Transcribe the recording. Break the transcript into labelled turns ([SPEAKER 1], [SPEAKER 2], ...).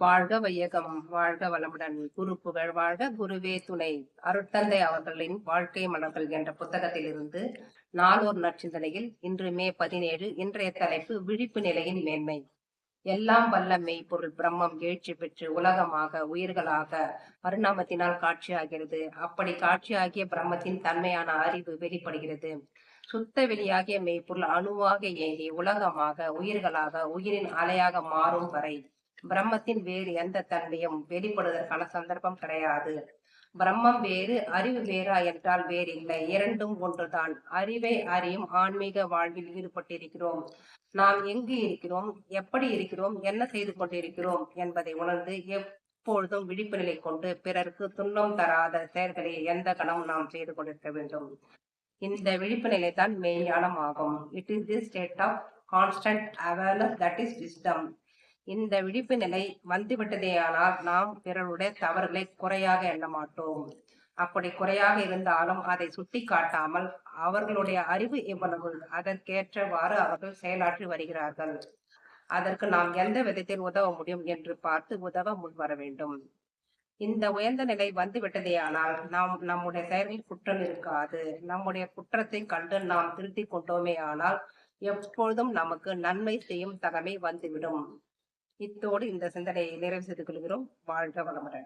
[SPEAKER 1] வாழ்க வையகம், வாழ்க வளமுடன். குரு புகழ் வாழ்க, குருவே துணை. அருட்தந்தை அவர்களின் வாழ்க்கை மலர்கள் என்ற புத்தகத்திலிருந்து நாளொரு நற்சிந்தனையில் இன்று மே 17. இன்றைய தலைப்பு விழிப்பு நிலையின் மேன்மை. எல்லாம் வல்ல மெய்ப்பொருள் பிரம்மம் எழுச்சி பெற்று உலகமாக உயிர்களாக பரிணாமத்தினால் காட்சியாகிறது. அப்படி காட்சியாகிய பிரம்மத்தின் தன்மையான அறிவு வெளிப்படுகிறது. சுத்த வெளியாகிய மெய்ப்பொருள் அணுவாக இயங்கி உலகமாக உயிர்களாக உயிரின் அலையாக மாறும் வரை பிரம்மத்தின் வேறு எந்த தன்மையும் வெளிப்படுவதற்கான சந்தர்ப்பம் கிடையாது. பிரம்மம் வேறு, அறிவு வேறா என்றால் வேறில்லை, இரண்டும் ஒன்றுதான். அறிவை அறியும் ஆன்மீக வாழ்வில் ஈடுபட்டிருக்கிறோம். நாம் எங்கு இருக்கிறோம், எப்படி இருக்கிறோம், என்ன செய்து கொண்டிருக்கிறோம் என்பதை உணர்ந்து எப்பொழுதும் விழிப்பு நிலை கொண்டு பிறருக்கு துன்பம் தராத செயல்களை எந்த கணம் நாம் செய்து கொண்டிருக்க வேண்டும். இந்த விழிப்பு நிலை தான் மெய்ஞானம் ஆகும். It is the state of constant awareness that is wisdom. இந்த விழிப்பு நிலை வந்துவிட்டதேயானால் நாம் பிறருடைய தவறுகளை குறையாக எண்ண மாட்டோம். அப்படி குறையாக இருந்தாலும் அதை சுட்டி காட்டாமல் அவர்களுடைய அறிவு எவ்வளவு, அதற்கேற்றவாறு அவர்கள் செயலாற்றி வருகிறார்கள், அதற்கு நாம் எந்த விதத்தில் உதவ முடியும் என்று பார்த்து உதவ முன்வர வேண்டும். இந்த உயர்ந்த நிலை வந்து விட்டதேயானால் நாம் நம்முடைய செயலில் குற்றம் இருக்காது. நம்முடைய குற்றத்தை கண்டு நாம் திருத்திக் கொண்டோமே ஆனால் எப்பொழுதும் நமக்கு நன்மை செய்யும் தகமை வந்துவிடும். இத்தோடு இந்த சிந்தனையை நிறைவு செய்து கொள்கிறோம். வாழ்க வளமுடன்.